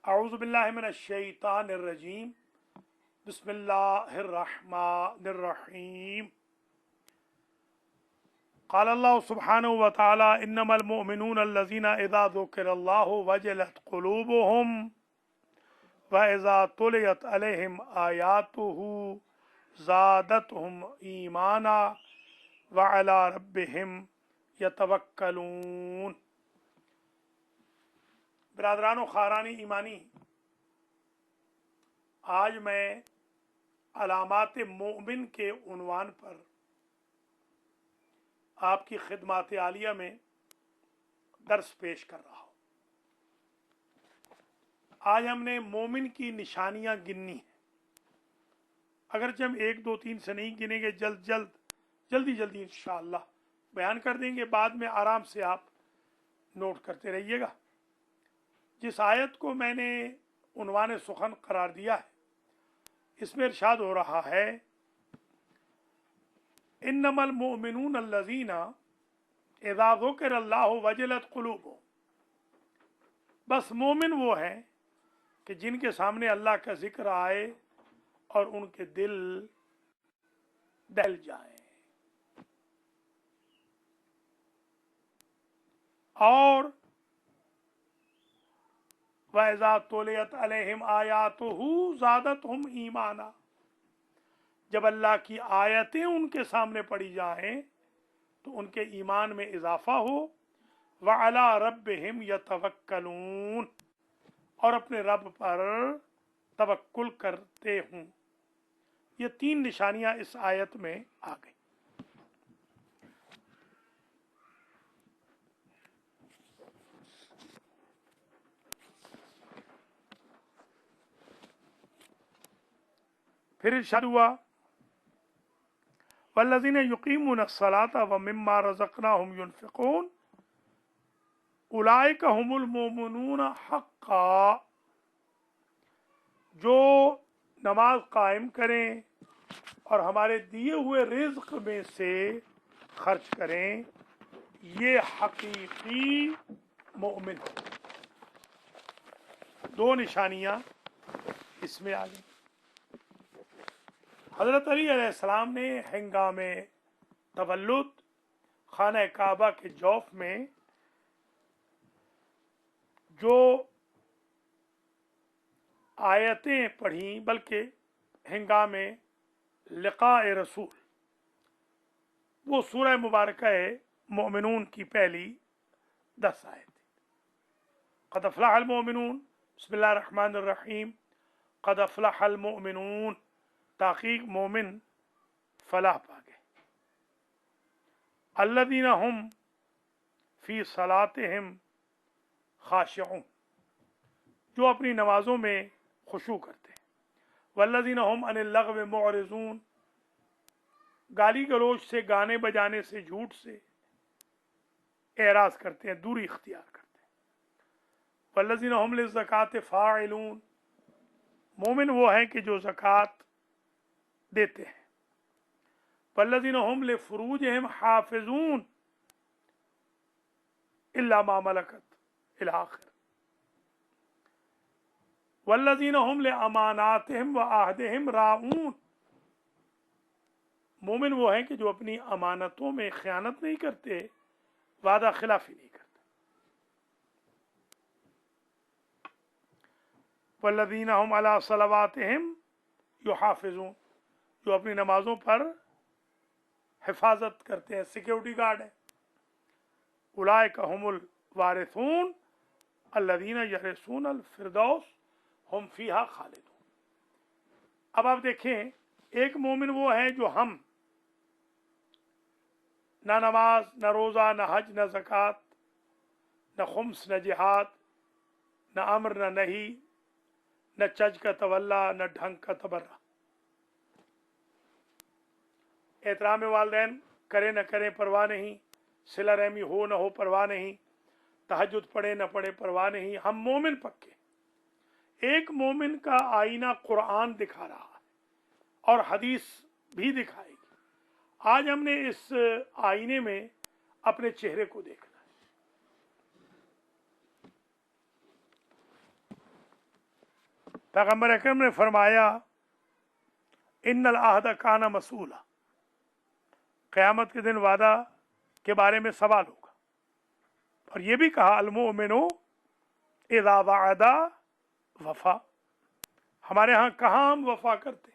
अऊज़ु बिल्लाहि मिनश शैतानिर रजीम बिस्मिल्लाहिर रहमानिर रहीम क़ाल अल्लाहु सुब्हानहु व तआला इन्नमल मुअमिनूना अल्लज़ीना इज़ा ज़ुकिरल्लाहु वजलत क़ुलूबुहुम व इज़ा तुलियत अलैहिम आयातुहु ज़ादतहुम ईमाना व अला रब्बिहिम यतवक्कलून। बिरादरान खारानी ईमानी, आज मैं अलामात मोमिन के उन्वान पर आपकी खिदमत आलिया में दर्स पेश कर रहा हूँ। आज हमने मोमिन की निशानियां गिननी है। अगरचे हम 1, 2, 3 से नहीं गिनेंगे, जल्दी इंशाअल्लाह बयान कर देंगे। बाद में आराम से आप नोट करते रहिएगा। जिस आयत को मैंने उन्वान सुखन करार दिया है, इसमें इरशाद हो रहा है इन्नमल मुअमिनून अल्लज़ीना इज़ा ज़ुकिरल्लाहु वजलत क़ुलूबुहुम। बस मोमिन वो हैं कि जिनके सामने अल्लाह का जिक्र आए और उनके दिल दहल जाए। और वइज़ा तुलियत अलैहिम आयातुहु ज़ादतहुम ईमाना, जब अल्लाह की आयतें उनके सामने पढ़ी जाएं तो उनके ईमान में इजाफा हो। व अला रब्बिहिम यतवक्कलून, और अपने रब पर तवक्कुल करते हूँ। ये 3 निशानियां इस आयत में आ गई। फिर इरशाद हुआ वल्लज़ीना युक़ीमूनस्सलाता व मिम्मा रज़क़नाहुम युनफ़िक़ून उलाइका हुमुल मुमिनून हक़्क़ा। जो नमाज कायम करें और हमारे दिए हुए रिज़्क़ में से खर्च करें, ये हकीकी मोमिन। 2 निशानियां इसमें आ गई। हज़रत अली अलैहिस्सलाम ने हंगामे तवल्लुद खाना काबा के जौफ में जो आयतें पढ़ी, बल्कि हंगामे लिक़ाए रसूल, वो सूरह मुबारक मोमिनून की पहली 10 आयतें। क़द अफ़लहल मोमिनून, बिस्मिल्लाहिर रहमानिर रहीम, क़द अफ़लहल मोमिनून, ताक़ीक़ मोमिन फलाह पा गए। अल्लज़ीना हुम फ़ी सलातिहिम ख़ाशिऊन, जो अपनी नमाजों में खुशू करते हैं। वल्लज़ीना हुम अनिल लग़्व मुअरिज़ून, गाली गलौज से, गाने बजाने से, झूठ से एराज़ करते हैं, दूरी इख्तियार करते हैं। वल्लज़ीना हुम लिज़्ज़काति फ़ाइलून, मोमिन वो हैं कि जो ज़कात देते हैं। वल्लज़ीना हुम लिफ़ुरूजिहिम हाफ़िज़ून इल्ला मा मलकत इला आखिर। वल्लज़ीना हुम लिअमानातिहिम व अहदिहिम राऊन, मोमिन वो हैं कि जो अपनी अमानतों में खयानत नहीं करते, वादा खिलाफी नहीं करते। वल्लज़ीना हुम अला सलवातिहिम युहाफ़िज़ून, जो अपनी नमाजों पर हिफाजत करते हैं, सिक्योरिटी गार्ड है। उलाइका हुमुल वारिसून अल्लज़ीना यरिसूनल फ़िरदौस हुम फ़ीहा ख़ालिदून। अब आप देखें, एक मोमिन वो है जो हम न नमाज, न रोज़ा, न हज, न ज़कात, न खुम्स, न जिहाद, न अम्र, न नही, न चज का तवल्ला, न ढंग का तबर्रा। एहतराम वालिदैन करें न करें परवाह नहीं, सिला रहमी हो न हो परवाह नहीं, तहज्जुद पढ़े न पढ़े परवाह नहीं। हम मोमिन पक्के। एक मोमिन का आईना कुरान दिखा रहा है और हदीस भी दिखाएगी। आज हमने इस आईने में अपने चेहरे को देखना है। पैगम्बर अकरम ने फरमाया इन्नल आहद काना मसूला, क़यामत के दिन वादा के बारे में सवाल होगा। और ये भी कहा अल मोमिनु इज़ा वअदा वफा, हमारे यहाँ कहाँ हम वफा करते।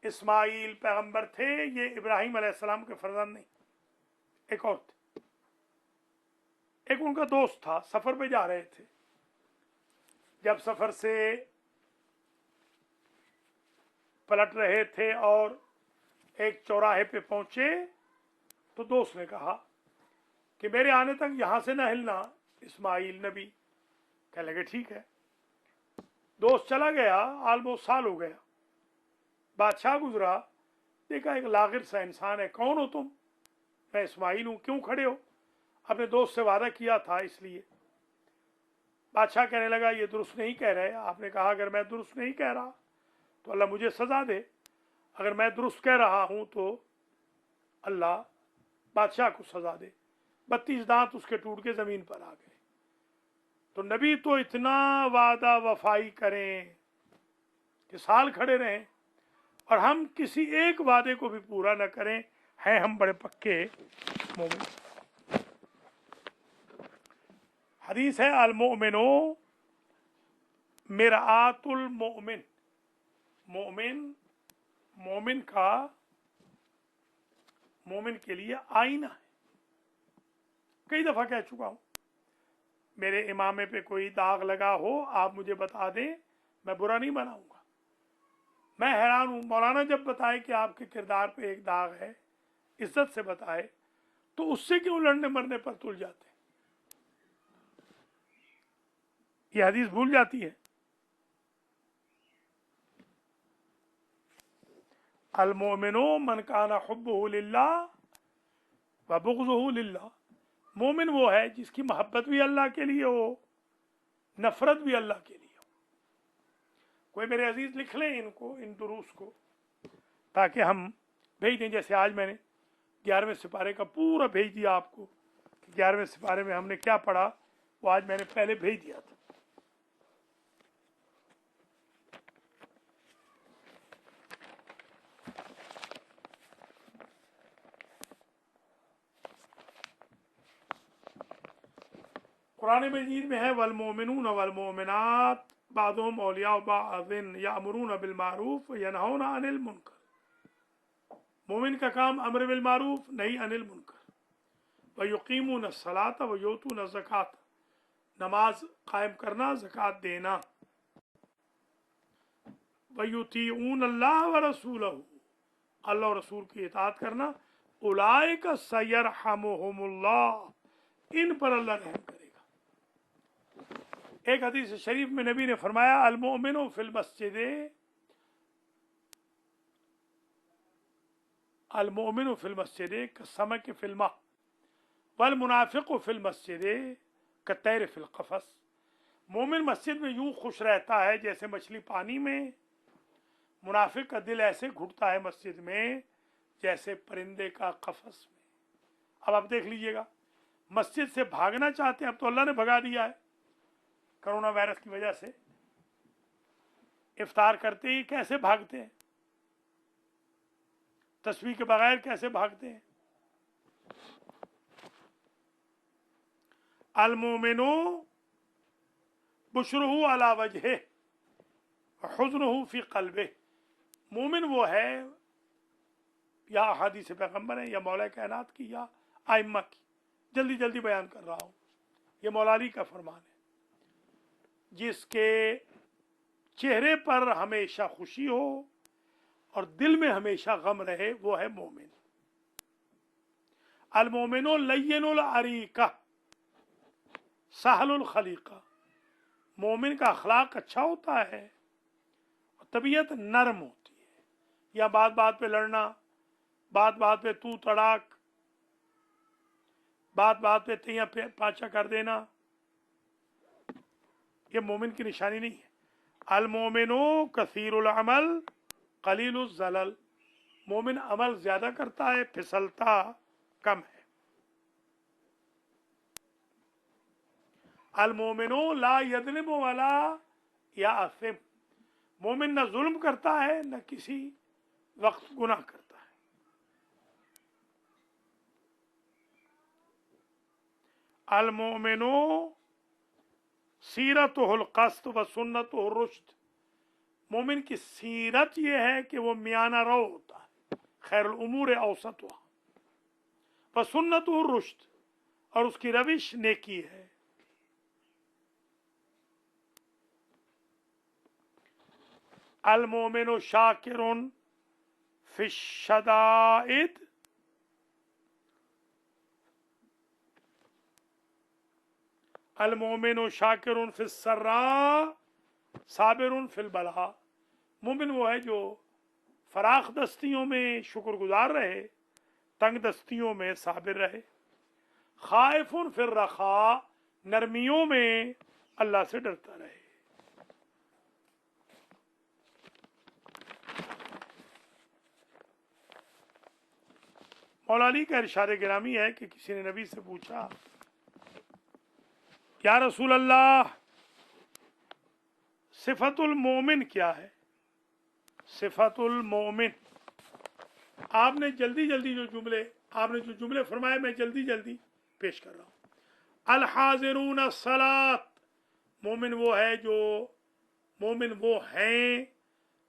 इस्माइल पैगंबर थे, ये इब्राहिम अलैहिस्सलाम के फर्जंद नहीं, एक और थे। एक उनका दोस्त था, सफर पे जा रहे थे। जब सफर से पलट रहे थे और एक चौराहे पे पहुंचे तो दोस्त ने कहा कि मेरे आने तक यहां से न हिलना। इस्माइल नबी कह लगे ठीक है। दोस्त चला गया, ऑलमोस्ट साल हो गया। बादशाह गुजरा, देखा एक लागिर सा इंसान है। कौन हो तुम? मैं इस्माइल हूं। क्यों खड़े हो? अपने दोस्त से वादा किया था इसलिए। बादशाह कहने लगा ये दुरुस्त नहीं कह रहे। आपने कहा अगर मैं दुरुस्त नहीं कह रहा तो अल्लाह मुझे सजा दे, अगर मैं दुरुस्त कह रहा हूं तो अल्लाह बादशाह को सजा दे। 32 दांत उसके टूट के जमीन पर आ गए। तो नबी तो इतना वादा वफाई करें कि साल खड़े रहें, और हम किसी एक वादे को भी पूरा न करें, हैं हम बड़े पक्के मोमिन। हदीस है अल मोमिनो मिरआतुल मोमिन, मोमिन मोमिन का मोमिन के लिए आईना है। कई दफा कह चुका हूं, मेरे इमामे पे कोई दाग लगा हो आप मुझे बता दें, मैं बुरा नहीं बनाऊंगा। मैं हैरान हूं, मौलाना जब बताए कि आपके किरदार पे एक दाग है, इज्जत से बताए, तो उससे क्यों लड़ने मरने पर तुल जाते? ये हदीस भूल जाती है। अल मोमिनो मन काना हुब्बुहु लिल्लाह व बुग़्ज़ुहु लिल्लाह, मोमिन वो है जिसकी मोहब्बत भी अल्लाह के लिए हो, नफरत भी अल्लाह के लिए हो। कोई मेरे अजीज लिख लें इनको, इन दुरूस को, ताकि हम भेज दें। जैसे आज मैंने 11वें सिपारे का पूरा भेज दिया आपको कि 11वें सिपारे में हमने क्या पढ़ा, वो आज मैंने पहले भेज दिया था। कुरान मजीद में है वल मोमिनून वल मोमिनात बादुहुम औलिया बादिन यामुरून बिल मारूफ व यनहौना अनिल मुनकर। मोमिन का काम अम्र बिल मारूफ, नहीं अनिल मुनकर। व युकीमून सलात व यूतून ज़कात, नमाज कायम करना, ज़कात देना। व युतीऊन अल्लाह व रसूलहू, अल्लाह और रसूल की इताअत करना। उलाइका सयरहमुहुमुल्लाह, इन पर अल्लाह रहम करेगा। एक हदीस शरीफ में नबी ने फरमाया अल मोमिनु फिल मस्जिद, अल मोमिनु फिल मस्जिद कसमक फिल मा वल मुनाफिकु फिल मस्जिद कतैर फिल कफस। मोमिन मस्जिद में यूं खुश रहता है जैसे मछली पानी में, मुनाफिक का दिल ऐसे घुटता है मस्जिद में जैसे परिंदे का कफस में। अब आप देख लीजिएगा, मस्जिद से भागना चाहते हैं, अब तो अल्लाह ने भगा दिया है कोरोना वायरस की वजह से। इफ्तार करते ही कैसे भागते हैं, तस्बीह के बगैर कैसे भागते हैं। अल मोमिनो बुशरुहु अला वजहे हुज़्नुहु फी क़ल्बिह, मोमिन वो है, या हदीस पैगंबर है या मौला कायनात की या आइम्मा की, जल्दी जल्दी बयान कर रहा हूं, ये मौला अली का फरमान है, जिसके चेहरे पर हमेशा खुशी हो और दिल में हमेशा गम रहे, वो है मोमिन। अल मोमिनो लय्यनुल अरीका सहलुल खलीका, मोमिन का अखलाक अच्छा होता है और तबीयत नरम होती है। या बात बात पे लड़ना, बात बात पे तू तड़ाक, बात बात पे तिया पाचा कर देना, ये मोमिन की निशानी नहीं है। अल मोमिनो कसीरुल अमल कलीलुल ज़लल, मोमिन अमल ज्यादा करता है, फिसलता कम है। अल मोमिनो ला यज़लिमु वला या आसिम, मोमिन न जुल्म करता है न किसी वक्त गुनाह करता है। अल मोमिनो सीरतुहुल क़स्त व सुन्नतुहुर रुश्द, मोमिन की सीरत ये है कि वो मियाना रो होता है, खैरुल उमूर औसतुहा, व सुन्नतुहुर रुश्द, और उसकी रविश नेकी है। अल मोमिनो शाकिरुन फिश शदाइद, अल मोमिनो शाकिरुन फिस सर्रा साबिरुन फिल बला, मोमिन वो है जो फराख दस्तियों में शुक्रगुजार रहे, तंग दस्तियों में साबिर रहे। खाइफुन फिर रखा, नरमियों में अल्लाह से डरता रहे। मौला अली का इरशाद गिरामी है कि किसी ने नबी से पूछा, या रसूल अल्लाह, सिफतुल मोमिन क्या है? सिफतुल मोमिन, आपने जल्दी जल्दी जो जुमले फरमाए मैं जल्दी जल्दी पेश कर रहा हूँ। अल हाजिरून अस्सलात, मोमिन वो हैं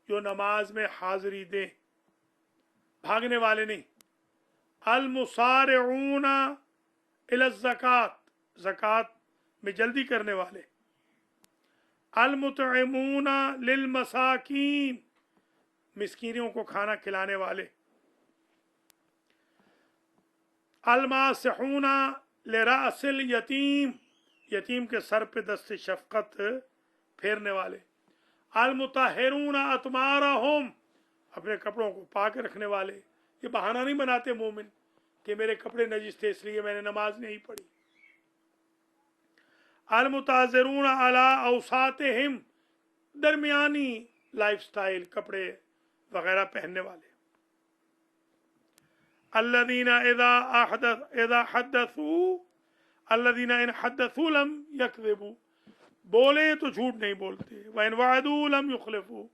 जो नमाज में हाजिरी दें, भागने वाले नहीं। अल मुसारिऊन इला ज़कात, ज़कात में जल्दी करने वाले। अल मुतइमून लिल मसाकीन, मिस्कीनों को खाना खिलाने वाले। अल मासिहून लिरासिल यतीम, यतीम के सर पे दस्त शफकत फेरने वाले। अल मुताहिरून अतमारहुम, अपने कपड़ों को पाक रखने वाले। ये बहाना नहीं बनाते मोमिन कि मेरे कपड़े नजिस थे इसलिए मैंने नमाज नहीं पढ़ी। अल मुताज़िरून अला औसातिहिम, दरमियानी लाइफस्टाइल, कपड़े वगैरह पहनने वाले। अल्लज़ीना इज़ा हद्दसू, अल्लज़ीना इन हद्दसू लम यकज़िबू, बोले तो झूठ नहीं बोलते। व इन वअदू लम युखलिफू,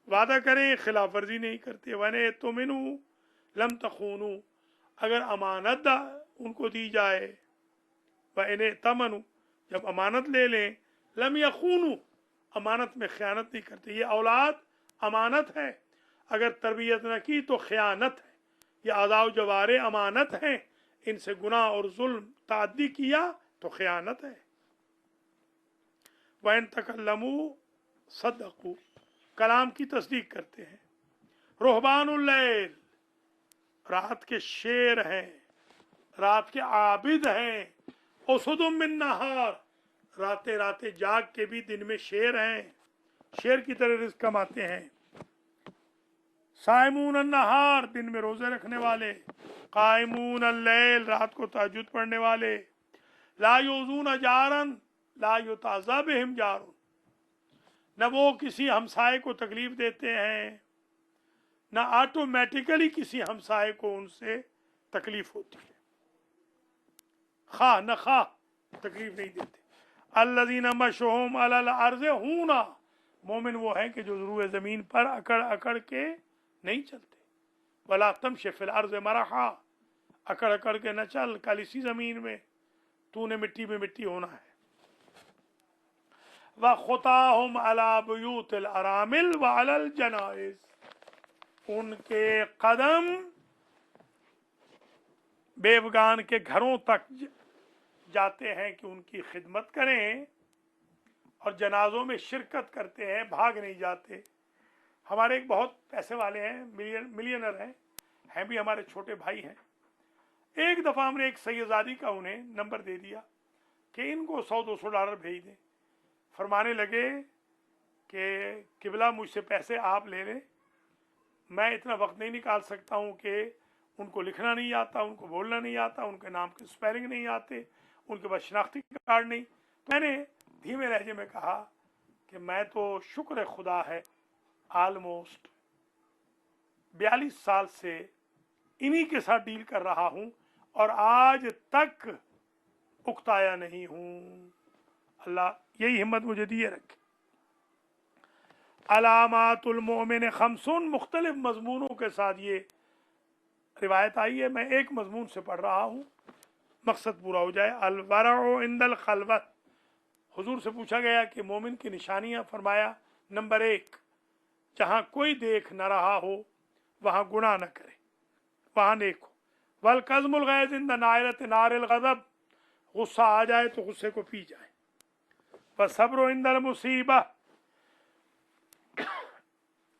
वादा करें खिलाफ वर्जी नहीं करते। व इन तुमिनू लम तखूनू, अगर अमानत उनको दी जाए। व इन तमनू, जब अमानत ले लें। लम यखूनू, अमानत में ख़यानत नहीं करते। ये औलाद अमानत है, अगर तरबियत न की तो ख़यानत है। ये आज़ाव जवारे अमानत हैं, इनसे गुनाह और जुल्म ताद्दी किया तो ख़यानत है। वैन तकल्लमू सद्दक़ू, कलाम की तस्दीक करते हैं। रुहबानुल लैल, रात के शेर हैं, रात के आबिद हैं। उसुदुम मिन नहार, राते राते जाग के भी दिन में शेर हैं, शेर की तरह रिज़्क़ कमाते हैं। साइमून अन्नहार, दिन में रोजे रखने वाले। कायमून अल्लैल, रात को तहज्जुद पढ़ने वाले। ला युज़ून जारन ला युताज़ा बिहिम जारुन, न वो किसी हमसाए को तकलीफ देते हैं, न ऑटोमेटिकली किसी हमसाए को उनसे तकलीफ होती है, खा न खा तकलीफ नहीं देते। अल्लज़ीना मशहुम अलल अर्ज़ हूना, मोमिन वो है कि जो रुए ज़मीन पर अकड़ अकड़ के नहीं चलते। वला तमशि फिल अर्ज़ मरहा, अकड़ अकड़ के न चल, कल इसी ज़मीन में तूने मिट्टी में मिट्टी होना है। व खुताहुम अला बुयूतिल अरामिल व अलल जनाइज़, उनके कदम बेवगान के घरों तक जाते हैं कि उनकी खिदमत करें, और जनाजों में शिरकत करते हैं, भाग नहीं जाते। हमारे एक बहुत पैसे वाले हैं, मिलियनर हैं भी हमारे छोटे भाई हैं। एक दफ़ा हमने एक सैयदादी का उन्हें नंबर दे दिया कि इनको $100-200 भेज दें। फरमाने लगे कि किबला मुझसे पैसे आप ले लें, मैं इतना वक्त नहीं निकाल सकता हूँ कि उनको लिखना नहीं आता, उनको बोलना नहीं आता, उनके नाम के स्पेलिंग नहीं आते, उनके पास शनाख्ती कार्ड नहीं। तो मैंने धीमे लहजे में कहा कि मैं तो शुक्र खुदा है, ऑलमोस्ट 42 साल से इन्हीं के साथ डील कर रहा हूँ और आज तक उकताया नहीं हूँ। अल्लाह यही हिम्मत मुझे दिए रखे। अलामातुल मोमिन खमसून, मुख्तलिफ मजमूनों के साथ ये रिवायत आई है। मैं एक मजमून से पढ़ रहा हूँ, मकसद पूरा हो जाए। अलवरउ इंदल खलवत, हुजूर से पूछा गया कि मोमिन की निशानियां, फरमाया नंबर 1, जहां कोई देख न रहा हो वहां गुनाह न करे, वहां नेक हो। वल कज़मुल गैज़ इंद नायरत नारिल गज़ब, गुस्सा आ जाए तो गुस्से को पी जाए। व सब्र इंदल मुसीबा,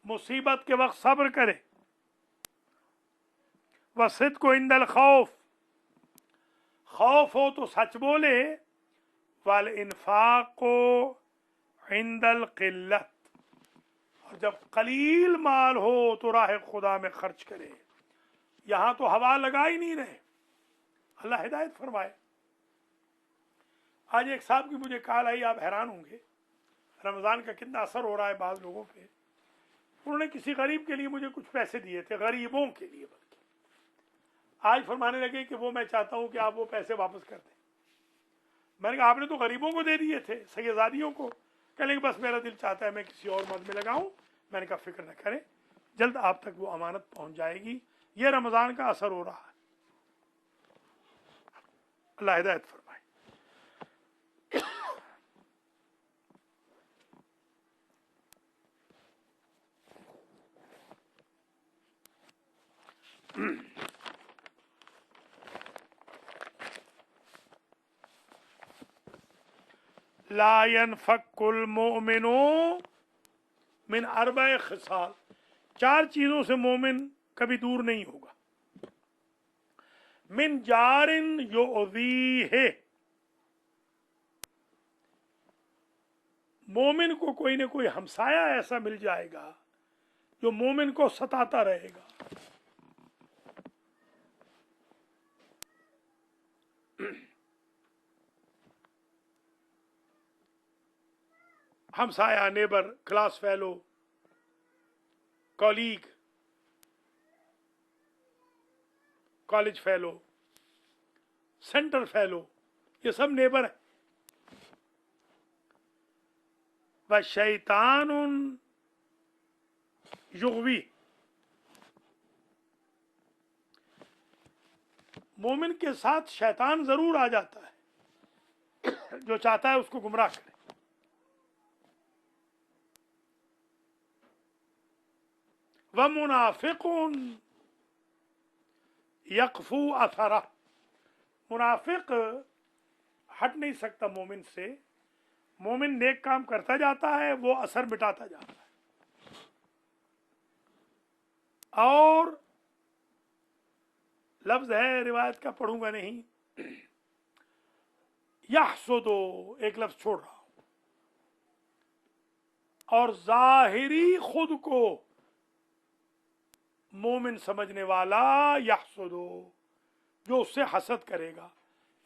मुसीबत के वक्त सब्र करे। व सिद्क़ इंदल खौफ, खौफ हो तो सच बोले। वल इन्फाक़ो इंदल क़िल्लत, और जब कलील माल हो तो राह खुदा में खर्च करे। यहां तो हवा लगा ही नहीं रहे। अल्लाह हिदायत फरमाए। आज एक साहब की मुझे कॉल आई, आप हैरान होंगे रमज़ान का कितना असर हो रहा है बाज़ लोगों पे। उन्होंने किसी गरीब के लिए मुझे कुछ पैसे दिए थे, गरीबों के लिए, बल्कि आज फरमाने लगे कि वो मैं चाहता हूं कि आप वो पैसे वापस कर दें। मैंने कहा आपने तो गरीबों को दे दिए थे, सैयदादियों को। कहने कि बस मेरा दिल चाहता है मैं किसी और मद में लगाऊं। मैंने कहा फिक्र न करें, जल्द आप तक वो अमानत पहुंच जाएगी। ये रमज़ान का असर हो रहा है। अल्लाह हिदायत फरमाए। ला यनफकुल मोमिनो मिन अरबा खिसाल, 4 चीजों से मोमिन कभी दूर नहीं होगा। मिन जारिन युज़ीहे, मोमिन को कोई न कोई हमसाया ऐसा मिल जाएगा जो मोमिन को सताता रहेगा। हमसाया, neighbour, class fellow, colleague, college fellow, centre fellow, ये सब नेबर है। व शैतानुन युग़वी, मोमिन के साथ शैतान जरूर आ जाता है जो चाहता है उसको गुमराह करे। व मुनाफिकुन यकफू अथरा, मुनाफिक हट नहीं सकता मोमिन से। मोमिन नेक काम करता जाता है, वो असर मिटाता जाता है। और लफ्ज है रिवायत का, पढ़ूंगा नहीं, यहसुदो, एक लफ्ज छोड़ रहा हूं, और जाहिरी खुद को मोमिन समझने वाला, यहसुदो, जो उससे हसद करेगा।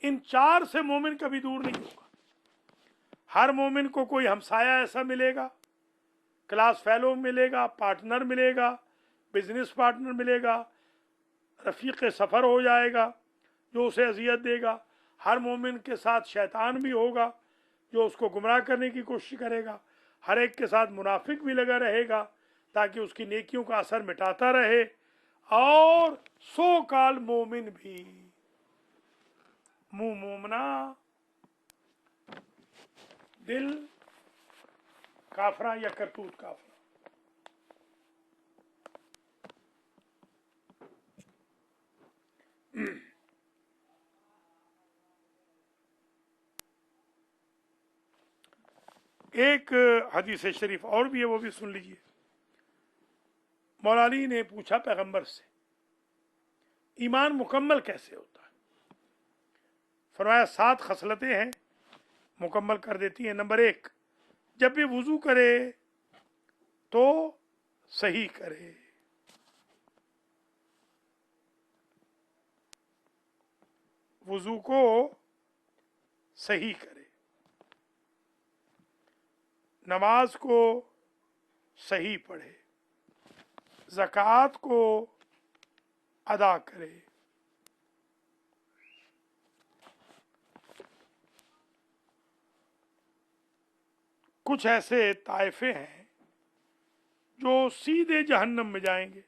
इन 4 से मोमिन कभी दूर नहीं होगा। हर मोमिन को कोई हमसाया ऐसा मिलेगा, क्लास फेलो मिलेगा, पार्टनर मिलेगा, बिजनेस पार्टनर मिलेगा, रफीक सफ़र हो जाएगा जो उसे अजियत देगा। हर मोमिन के साथ शैतान भी होगा जो उसको गुमराह करने की कोशिश करेगा। हर एक के साथ मुनाफिक भी लगा रहेगा ताकि उसकी नेकियों का असर मिटाता रहे। और सो काल मोमिन भी, मुंह मोमना, दिल काफरा या करतूत काफरा। एक हदीस शरीफ और भी है, वो भी सुन लीजिए। मौला अली ने पूछा पैगंबर से, ईमान मुकम्मल कैसे होता है? फरमाया 7 खसलतें हैं, मुकम्मल कर देती हैं। नंबर 1, जब भी वुजू करे तो सही करे। वुजू को सही करे, नमाज को सही पढ़े, ज़कात को अदा करे, कुछ ऐसे ताइफे हैं जो सीधे जहन्नम में जाएंगे,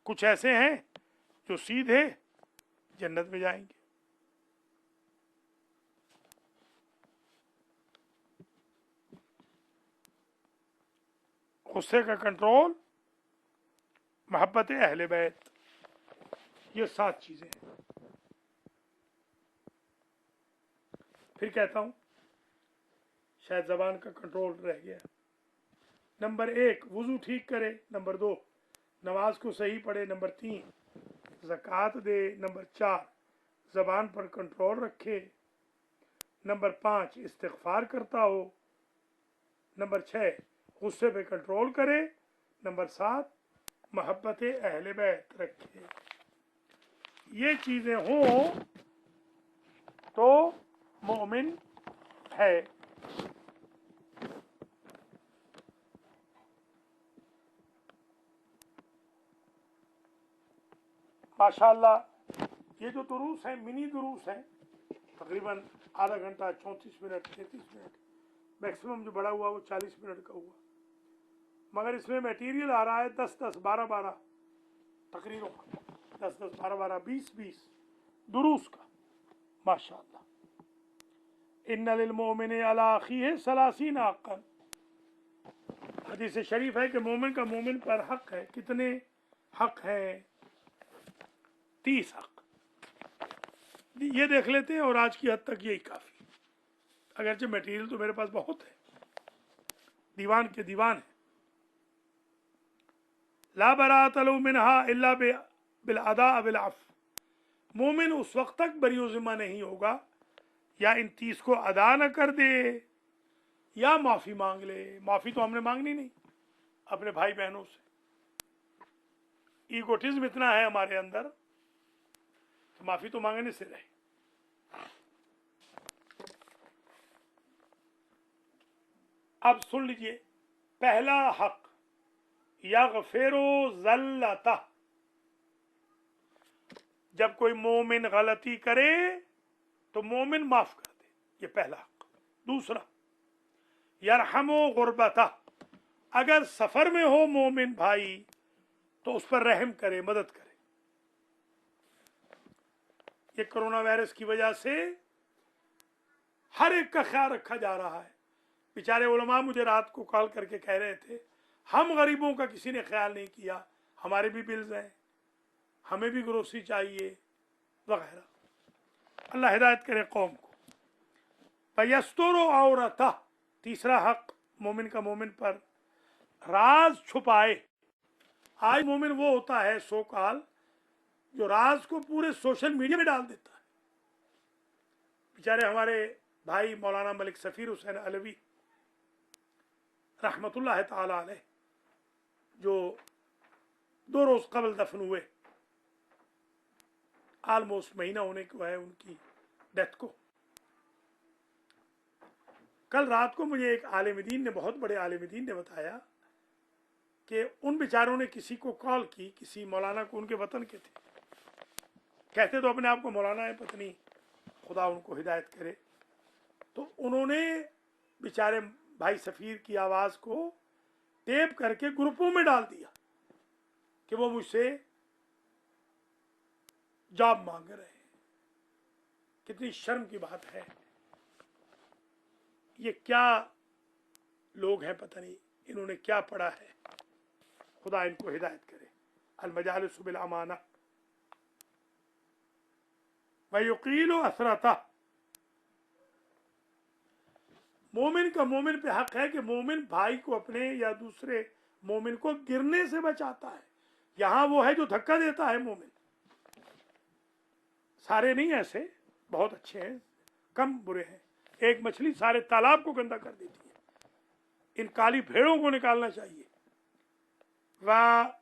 कुछ ऐसे हैं जो सीधे जन्नत में जाएंगे। गुस्से का कंट्रोल, मोहब्बत अहले बैत, ये 7 चीजें हैं। फिर कहता हूं, शायद जबान का कंट्रोल रह गया। नंबर 1 वुजू ठीक करे, नंबर 2 नमाज को सही पढ़े, नंबर 3 ज़कात दे, नंबर 4 जबान पर कंट्रोल रखे, नंबर 5 इस्तिग़फ़ार करता हो, नंबर 6 गुस्से पे कंट्रोल करे, नंबर 7 मोहब्बत अहले बैत रखे। ये चीजें हों तो मोमिन है। माशाअल्लाह ये जो दुरूस हैं, मिनी दुरूस हैं, तकरीबन आधा घंटा, 34 मिनट, 33 मिनट, मैक्सिमम जो बड़ा हुआ वो 40 मिनट का हुआ, मगर इसमें मटेरियल आ रहा है 10-10, 12-12 तकरीरों का, 10-10, 12-12, 20-20 दुरूस का। माशाअल्लाह। इन्ना लिल मोमिन अला अखीहि सलासीन हक़्क़न, हदीस शरीफ है कि मोमिन का मोमिन पर हक है। कितने हक हैं? 30 हक। ये देख लेते हैं और आज की हद तक यही काफ़ी। अगरचे मटेरियल तो मेरे पास बहुत है, दीवान के दीवान है। ला बराअत लहु मिनहा इल्ला बिल अदा बिल अफ़, मोमिन उस वक्त तक बरी ज़िम्मा नहीं होगा या इन 30 को अदा न कर दे या माफ़ी मांग ले। माफ़ी तो हमने मांगनी नहीं अपने भाई बहनों से, ईगोटिज्म इतना है हमारे अंदर, तो माफ़ी तो मांगने से रहे। अब सुन लीजिए, पहला हक यग़फ़िरु ज़ल्लता, जब कोई मोमिन गलती करे तो मोमिन माफ कर दे, ये पहला हक। दूसरा यरहमु गुरबता, अगर सफर में हो मोमिन भाई तो उस पर रहम करे, मदद करे। ये कोरोना वायरस की वजह से हर एक का ख्याल रखा जा रहा है। बेचारे उलमा मुझे रात को कॉल करके कह रहे थे, हम गरीबों का किसी ने ख्याल नहीं किया, हमारे भी बिल्स हैं, हमें भी ग्रोसरी चाहिए वगैरह। अल्लाह हिदायत करे कौम को। फयस्तुरु औरता, तीसरा हक मोमिन का मोमिन पर राज छुपाए। आज मोमिन वो होता है सो कॉल जो राज को पूरे सोशल मीडिया में डाल देता है। बेचारे हमारे भाई मौलाना मलिक सफीर हुसैन अलवी रहमतुल्लाह ताला अलैह, जो 2 रोज कबल दफन हुए, ऑलमोस्ट महीना होने को है उनकी डेथ को। कल रात को मुझे एक आलिम दीन ने, बहुत बड़े आलिम दीन ने बताया कि उन बेचारों ने किसी को कॉल की, किसी मौलाना को, उनके वतन के थे, कहते तो अपने आप को मौलाना है, पत्नी खुदा उनको हिदायत करे। तो उन्होंने बेचारे भाई सफ़ीर की आवाज़ को टेप करके ग्रुपों में डाल दिया कि वो मुझसे जॉब मांग रहे हैं। कितनी शर्म की बात है। ये क्या लोग हैं, पता नहीं इन्होंने क्या पढ़ा है, खुदा इनको हिदायत करे। अल मजालिसु बिल अमाना व युकीलु असरता, मोमिन का मोमिन पे हक है कि मोमिन भाई को अपने या दूसरे मोमिन को गिरने से बचाता है। यहां वो है जो धक्का देता है मोमिन, सारे नहीं ऐसे, बहुत अच्छे हैं, कम बुरे हैं। एक मछली सारे तालाब को गंदा कर देती है, इन काली भेड़ों को निकालना चाहिए। व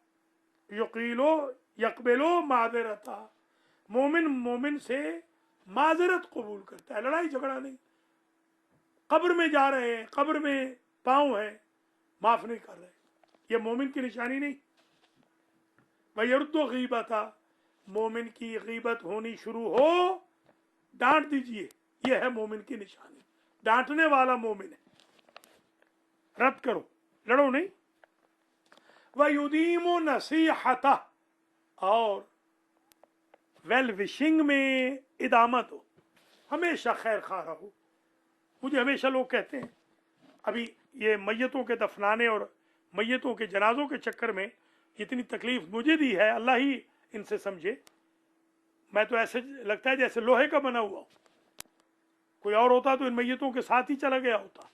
युकीलो यकबेलो माजरता, मोमिन मोमिन से माजरत कबूल करता है, लड़ाई झगड़ा नहीं। कब्र में जा रहे हैं, कब्र में पांव है, माफ नहीं कर रहे, ये मोमिन की निशानी नहीं। वयरुद्दु गीबता, मोमिन की गीबत होनी शुरू हो डांट दीजिए, यह है मोमिन की निशानी। डांटने वाला मोमिन है, रद्द करो, लड़ो नहीं। वयुदीमु नसीहता, और वेल विशिंग में इदामत हो, हमेशा खैर खा रहो। मुझे हमेशा लोग कहते हैं, अभी ये मैयतों के दफनाने और मैयतों के जनाजों के चक्कर में इतनी तकलीफ मुझे दी है, अल्लाह ही इनसे समझे। मैं तो ऐसे लगता है जैसे लोहे का बना हुआ, कोई और होता तो इन मैयतों के साथ ही चला गया होता।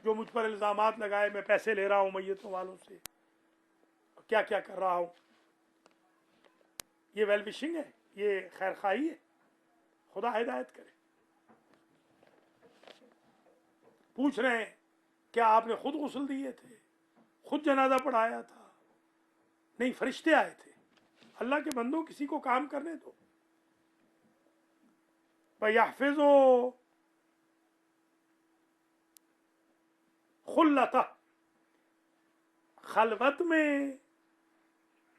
जो मुझ पर इल्जामात लगाए, मैं पैसे ले रहा हूं मैयतों वालों से, क्या क्या कर रहा हूं, ये वेल विशिंग है, ये खैर खाई है? खुदा हिदायत करे। पूछ रहे हैं क्या आपने खुद गुस्ल दिए थे, खुद जनाजा पढ़ाया था? नहीं, फरिश्ते आए थे। अल्लाह के बंदों, किसी को काम करने दो। यहफिज़ो खुल्लता, खलवत में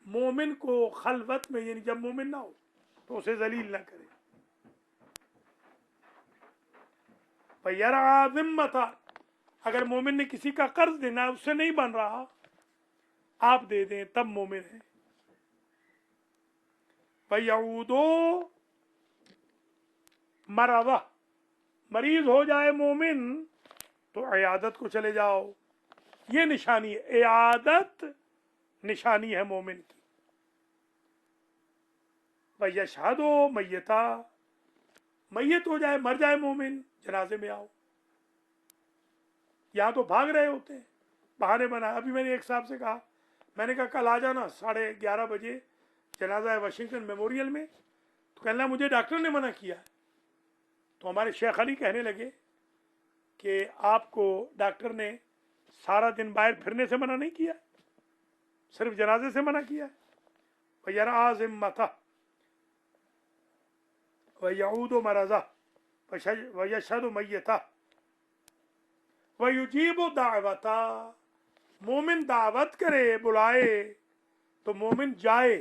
मोमिन को, खलवत में यानी जब मोमिन ना हो तो उसे जलील ना करे। यरा जिम्मता, अगर मोमिन ने किसी का कर्ज देना है, उससे नहीं बन रहा, आप दे दें, तब मोमिन है। यऊदो मरवा, मरीज हो जाए मोमिन तो इयादत को चले जाओ। ये निशानी है, इयादत निशानी है मोमिन की। यशहदो मैयता, मैयत हो जाए, मर जाए मोमिन, जनाजे में आओ। यहां तो भाग रहे होते हैं, बहाने बना। अभी मैंने एक साहब से कहा, मैंने कहा कल आ जाना 11:30 बजे, जनाजा है वाशिंगटन मेमोरियल में। तो कहना मुझे डॉक्टर ने मना किया। तो हमारे शेख अली कहने लगे कि आपको डॉक्टर ने सारा दिन बाहर फिरने से मना नहीं किया, सिर्फ जनाजे से मना किया। वयरा जिम्मता वयऊदो मरजा वयशहदु मैयता वयुजीबु दावता, मोमिन दावत करे, बुलाए तो मोमिन जाए।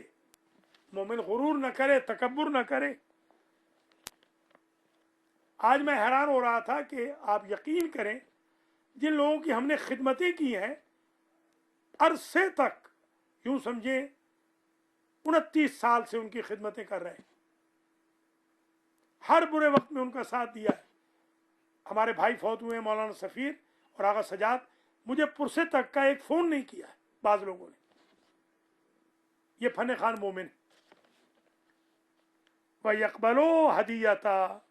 मोमिन गुरूर न करे, तकब्बुर न करे। आज मैं हैरान हो रहा था कि आप यकीन करें, जिन लोगों की हमने खिदमतें की हैं अरसे तक, यूं समझे 29 साल से उनकी खिदमतें कर रहे हैं, हर बुरे वक्त में उनका साथ दिया है। हमारे भाई फौत हुए मौलाना सफ़ीर और आगा सजाद, मुझे पुरसे तक का एक फ़ोन नहीं किया है बाज़ लोगों ने। ये फन खान मोमिन। व यकबलो हदीयता,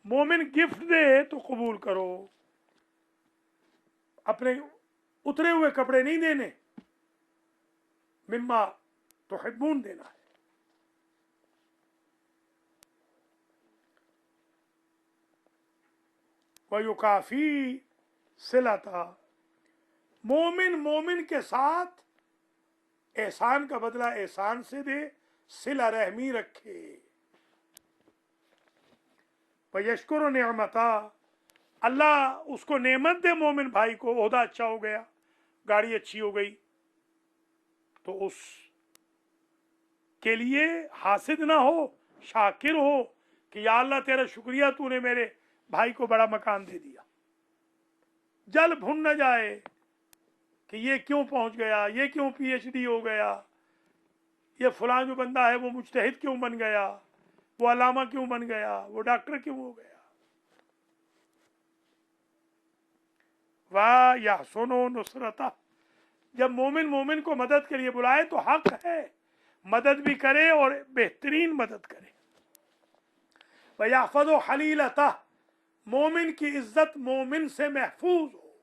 मोमिन गिफ्ट दे तो कबूल करो। अपने उतरे हुए कपड़े नहीं देने, मिम्मा तुहिब्बून देना है। वयुकाफी सिलता, मोमिन मोमिन के साथ एहसान का बदला एहसान से दे, सिला रहमी रखे। वयश्कुर नेमता, अल्लाह उसको नेमत दे मोमिन भाई को, ओहदा अच्छा हो गया, गाड़ी अच्छी हो गई, तो उस के लिए हासिद ना हो, शाकिर हो कि या अल्लाह तेरा शुक्रिया, तूने मेरे भाई को बड़ा मकान दे दिया। जल भुन न जाए कि ये क्यों पहुंच गया, ये क्यों PhD हो गया, ये फलां जो बंदा है वो मुज्तहिद क्यों बन गया, वो अलामा क्यों बन गया, वो डॉक्टर क्यों हो गया। वाह या सुनो नुसरता, जब मोमिन मोमिन को मदद के लिए बुलाए तो हक है मदद भी करे और बेहतरीन मदद करे। वयाफदो हलीलता, मोमिन की इज्जत मोमिन से महफूज हो।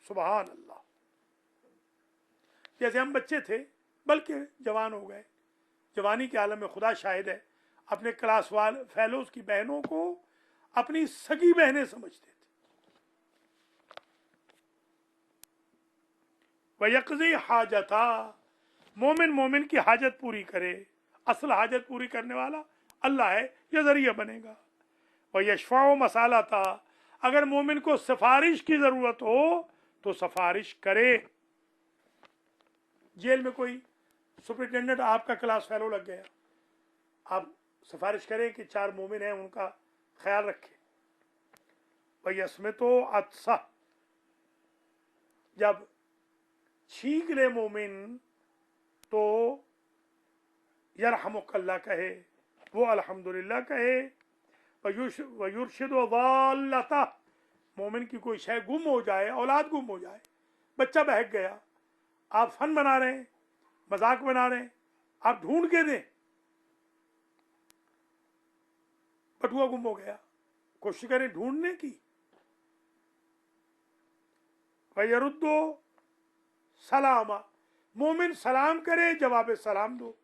सुबहान अल्लाह। जैसे हम बच्चे थे, बल्कि जवान हो गए, जवानी के आलम में खुदा शाहिद है, अपने क्लास वाल फेलोज की बहनों को अपनी सगी बहनें समझते थे। वयक़ज़ी हाजता, मोमिन मोमिन की हाजत पूरी करे। असल हाजत पूरी करने वाला अल्लाह है, यह जरिया बनेगा। वयशफ़ाउ मसालता, अगर मोमिन को सिफारिश की जरूरत हो तो सिफारिश करे। जेल में कोई सुपरिटेंडेंट आपका क्लास फेलो लग गया, आप सिफारिश करें कि 4 मोमिन हैं, उनका ख्याल रखें। वयस्मितो अत्सा, जब छींक ले मोमिन तो यरहमुकल्लाह कहे, वो अल्हम्दुलिल्लाह कहे। वयुर्शिद वालता, मोमिन की कोई शय गुम हो जाए, औलाद गुम हो जाए, बच्चा बहक गया, आप फन बना रहे हैं, मजाक बना रहे हैं, आप ढूंढ के दें, बटुआ गुम हो गया, कोशिश करें ढूंढने की। वयरुद्दो सलामा, मोमिन सलाम करे, जवाब सलाम दो।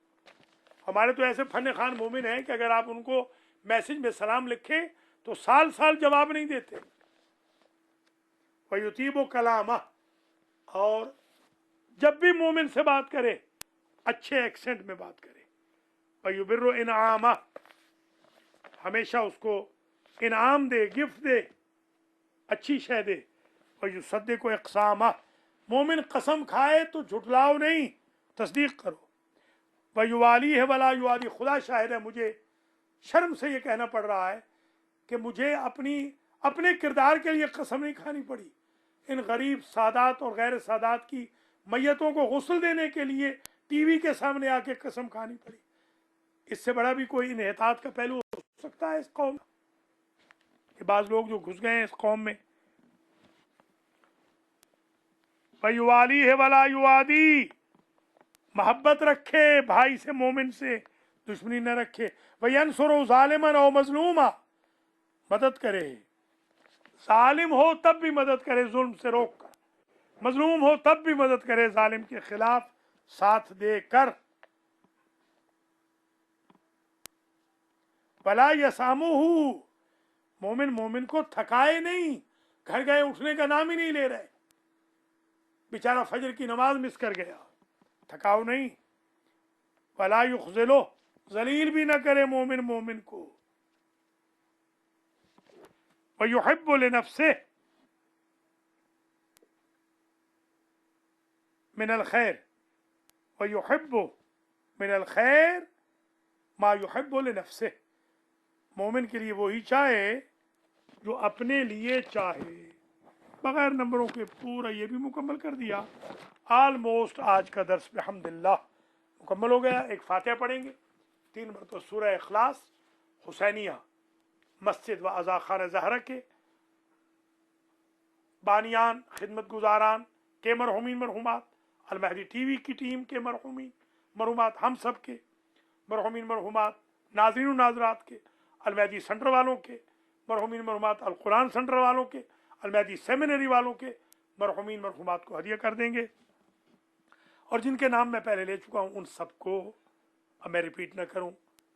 हमारे तो ऐसे फन खान मोमिन हैं कि अगर आप उनको मैसेज में सलाम लिखें तो साल साल जवाब नहीं देते। वयुतीबो कलामा, और जब भी मोमिन से बात करे अच्छे एक्सेंट में बात करे। वयुबिर्रु इनामा, हमेशा उसको इनाम दे, गिफ्ट दे, अच्छी शय दे। वयुसद्दिकु इक़सामा, मोमिन कसम खाए तो झुटलाओ नहीं, तस्दीक करो। वयुवाली है वला युवाली, खुदा शाहिद है मुझे शर्म से ये कहना पड़ रहा है कि मुझे अपने किरदार के लिए कसम नहीं खानी पड़ी। इन गरीब सादात और गैर सादात की मैयतों को गुस्ल देने के लिए टीवी के सामने आके कसम खानी पड़ी। इससे बड़ा भी कोई इन्हितात का पहलू हो सकता है इस कौम के बाज लोग जो घुस गए हैं इस कौम में। वयुवाली है वला युवादी, मोहब्बत रखे भाई से, मोमिन से, दुश्मनी न रखे। वयंसुरु ज़ालिमन औ मज़लूमा, मदद करे, जालिम हो तब भी मदद करे जुल्म से रोक कर, मजलूम हो तब भी मदद करे जालिम के खिलाफ साथ दे कर। वला यसामुहु, मोमिन मोमिन को थकाए नहीं, घर गए उठने का नाम ही नहीं ले रहे, बेचारा फजर की नमाज मिस कर गया, थकाओ नहीं। वला युखजिलो, जलील भी न करे मोमिन मोमिन को। वयुहिब्बु लिनफ्सिह मिनल खैर, वयुहिब्बु मिनल खैर मा युहिब्बु लिनफ्सिह, मोमिन के लिए वही चाहे जो अपने लिए चाहे। बगैर नंबरों के पूरा ये भी मुकम्मल कर दिया। ऑलमोस्ट आज का दर्स बिहम्दिल्लाह मुकम्मल हो गया। एक फातिहा पढ़ेंगे, 3 मरतबा सूरह इखलास, हुसैनिया मस्जिद व अज़ा खान ज़हरा के बानियान, खिदमत गुजारान के मरहुमीन मरहुमात, अलमहदी टीवी की टीम के मरहुमीन मरहुमात, हम सब के मरहुमीन मरहुमात, नाज़रीन नाज़रात के, अलमहदी सेंटर वालों के मरहुमीन मरहुमात, अल कुरान सेंटर वालों के, अलमहदी सेमिनरी वालों के मरहुमीन मरहुमात को हदिया कर देंगे। और जिनके नाम मैं पहले ले चुका हूँ उन सबको अब मैं रिपीट न करूँ,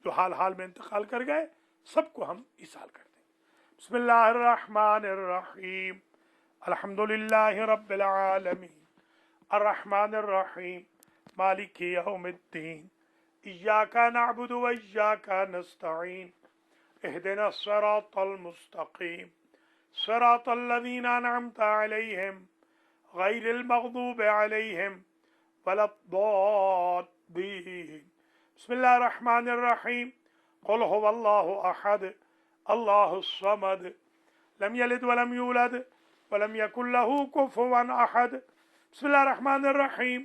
जो हाल हाल में इंतकाल कर गए, सबको हम इसाल कर देंगे। बिस्मिल्लाहिर्रहमानिर्रहीम, अल्हम्दुलिल्लाहि रब्बिल आलमीन, अर्रहमानिर्रहीम, मालिकि यौमिद्दीन, इय्याका नअबुदु व इय्याका नस्तईन, इहदिनस सिरातल मुस्तकीम, सिरातल लज़ीना अनअमता अलैहिम गैरिल मग़दूबि अलैहिम वलद्दाल्लीन। बिस्मिल्लाहिर रहमानिर रहीम, क़ुल हुवल्लाहु अहद, अल्लाहुस समद, लम यलिद वलम यूलद वलम यकुल लहू कुफुवन अहद। बिस्मिल्लाहिर रहमानिर रहीम,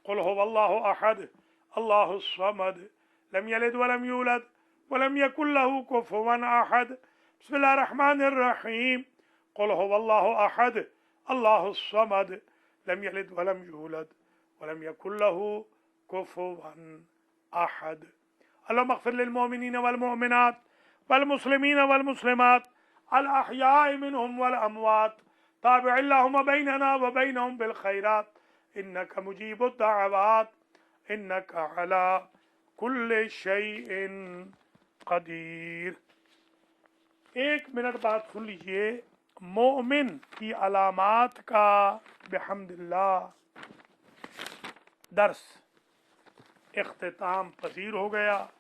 क़ुल हुवल्लाहु अहद, अल्लाहुस समद, लम यलिद वलम यूलद वलम यकुल लहू कुफुवन अहद। बिस्मिल्लाहिर रहमानिर रहीम, क़ुल हुवल्लाहु अहद, अल्लाहुस समद, लम यलिद वलम यूलद वलम यकुल लहू कुफुवन अहद। अल्लाहुम्मा अग़फ़िर लिल मोमिनीन वल मोमिनात वल मुस्लिमीन वल मुस्लिमात अल अहयाइ मिनहुम वल अमवात, ताबिअ अल्लाहुम्मा बैनना व बैनहुम बिल खैरात, इन्नका मुजीबुद दअवात, इन्नका अला कुल्लि शैइन कदीर। 1 मिनट बाद सुन लीजिए मोमिन की अलामात का बिहम्दिल्लाह दर्स इख्तिताम पजीर हो गया।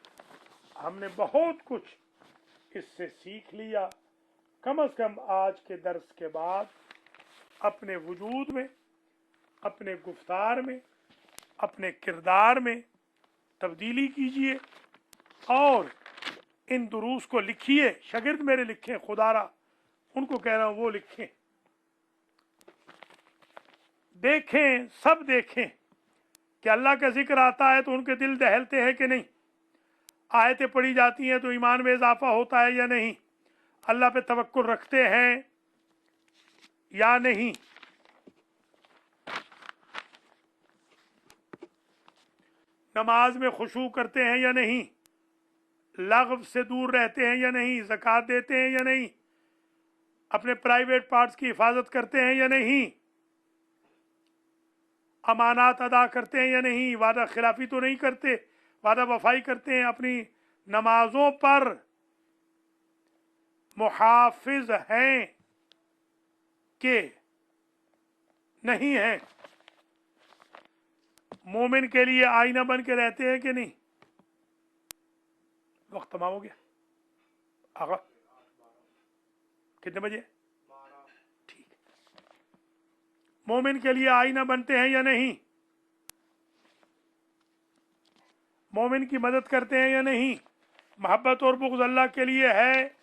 हमने बहुत कुछ इससे सीख लिया। कम अज़ कम आज के दर्स के बाद अपने वजूद में, अपने गुफ्तार में, अपने किरदार में तब्दीली कीजिए और इन दुरूस को लिखिए। शागिर्द मेरे लिखें, खुदारा उनको कह रहा हूँ वो लिखें। देखें, सब देखें कि अल्लाह का जिक्र आता है तो उनके दिल दहलते हैं कि नहीं, आयतें पढ़ी जाती हैं तो ईमान में इजाफा होता है या नहीं, अल्लाह पे तवक्कुल रखते हैं या नहीं, नमाज में खुशू करते हैं या नहीं, लग़्व से दूर रहते हैं या नहीं, ज़कात देते हैं या नहीं, अपने प्राइवेट पार्ट्स की हिफाजत करते हैं या नहीं, अमानात अदा करते हैं या नहीं, वादा खिलाफी तो नहीं करते, वादा वफाई करते हैं, अपनी नमाजों पर मुहाफिज हैं कि नहीं हैं, मोमिन के लिए आईना बन के रहते हैं कि नहीं। वक्त तमाम हो गया आगा, कितने बजे? ठीक, मोमिन के लिए आईना बनते हैं या नहीं, मोमिन की मदद करते हैं या नहीं, मोहब्बत और बुग़्ज़ अल्लाह के लिए है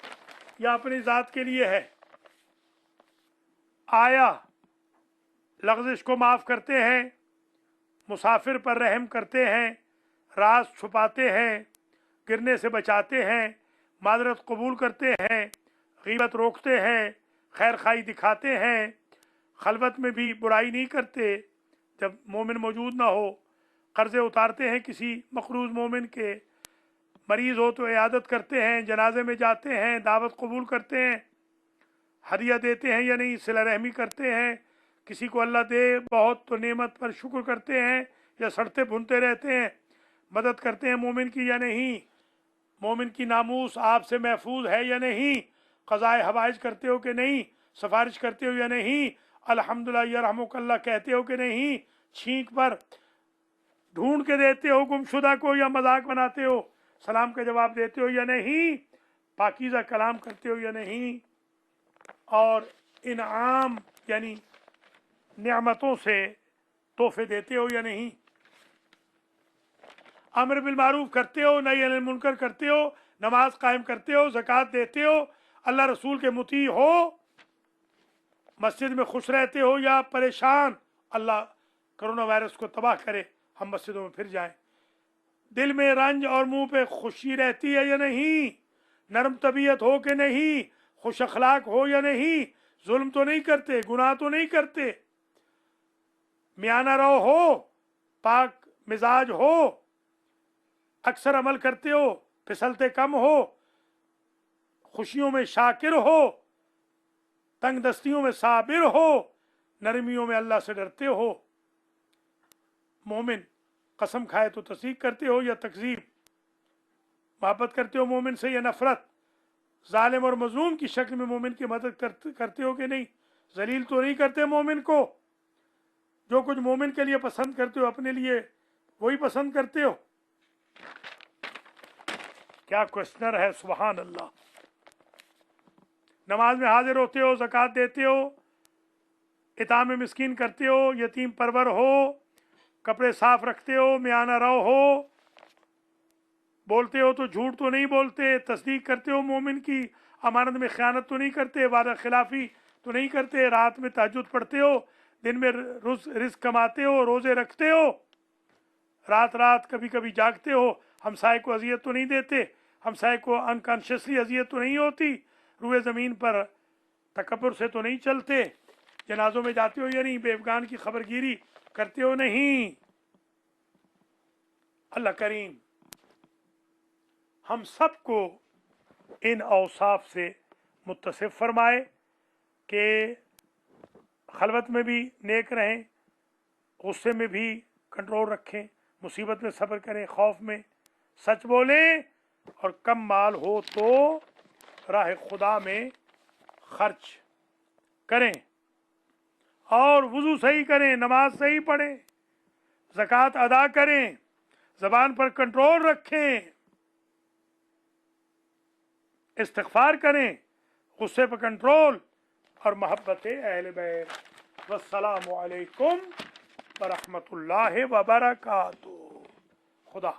या अपनी ज़ात के लिए है, आया लग़्ज़िश को माफ़ करते हैं, मुसाफिर पर रहम करते हैं, राज छुपाते हैं, गिरने से बचाते हैं, मादरत कबूल करते हैं, गीबत रोकते हैं, खैर खाई दिखाते हैं, खलवत में भी बुराई नहीं करते जब मोमिन मौजूद ना हो, कर्ज़े उतारते हैं किसी मक़रूज़ मोमिन के, मरीज़ हो तो इयादत करते हैं, जनाजे में जाते हैं, दावत कबूल करते हैं, हदिया देते हैं या नहीं, सिला रहमी करते हैं, किसी को अल्लाह दे बहुत तो नेमत पर शुक्र करते हैं या सड़ते भुनते रहते हैं, मदद करते हैं मोमिन की या नहीं, मोमिन की नामूस आपसे महफूज है या नहीं, क़ज़ाए हवाइज करते हो कि नहीं, सिफारिश करते हो या नहीं, अल्हम्दुलिल्लाह यरहमुकल्लाह कहते हो कि नहीं, छींक पर ढूंढ के देते हो गुमशुदा को या मजाक बनाते हो, सलाम का जवाब देते हो या नहीं, पाकीज़ा कलाम करते हो या नहीं, और इनाम यानी नियामतों से तोहफे देते हो या नहीं, अमर बिल मारूफ करते हो, नही अनिल मुनकर करते हो, नमाज कायम करते हो, ज़कात देते हो, अल्लाह रसूल के मुती हो, मस्जिद में खुश रहते हो या परेशान, अल्लाह कोरोना वायरस को तबाह करे हम मस्जिदों में फिर जाएं, दिल में रंज और मुंह पे खुशी रहती है या नहीं, नरम तबीयत हो कि नहीं, खुश अखलाक हो या नहीं, जुल्म तो नहीं करते, गुनाह तो नहीं करते, मियाना रो हो, पाक मिजाज हो, अक्सर अमल करते हो, फिसलते कम हो, खुशियों में शाकिर हो, तंग दस्तियों में साबिर हो, नरमियों में अल्लाह से डरते हो, मोमिन कसम खाए तो तस्दीक करते हो या तकजीब, मोहब्बत करते हो मोमिन से या नफरत, जालिम और मजलूम की शक्ल में मोमिन की मदद करते हो कि नहीं, जलील तो नहीं करते मोमिन को, जो कुछ मोमिन के लिए पसंद करते हो अपने लिए वही पसंद करते हो। क्या क्वेश्चनर है, सुभान अल्लाह। नमाज में हाजिर होते हो, ज़कात देते हो, इताम मिस्कीन करते हो, यतीम परवर हो, कपड़े साफ रखते हो, मियाना रो हो, बोलते हो तो झूठ तो नहीं बोलते, तस्दीक करते हो मोमिन की, अमानत में ख़यानत तो नहीं करते, वादा खिलाफी तो नहीं करते, रात में तहज्जुद पढ़ते हो, दिन में रिज़्क़ कमाते हो, रोज़े रखते हो, रात रात कभी कभी जागते हो, हमसाए को अजियत तो नहीं देते, हमसाए को अनकॉन्शियसली अजियत तो नहीं होती, रुए ज़मीन पर तकब्बुर से तो नहीं चलते, जनाजों में जाते हो या नहीं, बेवगान की खबरगिरी करते हो नहीं। अल्लाह करीम हम सबको इन औसाफ से मुत्तसिफ फरमाए कि खलवत में भी नेक रहें, गुस्से में भी कंट्रोल रखें, मुसीबत में सब्र करें, खौफ में सच बोलें, और कम माल हो तो राह खुदा में खर्च करें, और वुज़ू सही करें, नमाज सही पढ़ें, ज़कात अदा करें, ज़बान पर कंट्रोल रखें, इस्तिग़फ़ार करें, गुस्से पर कंट्रोल, और मोहब्बत अहले बैत। वस्सलामु अलैकुम व रहमतुल्लाहि व बरकातुहू। खुदा।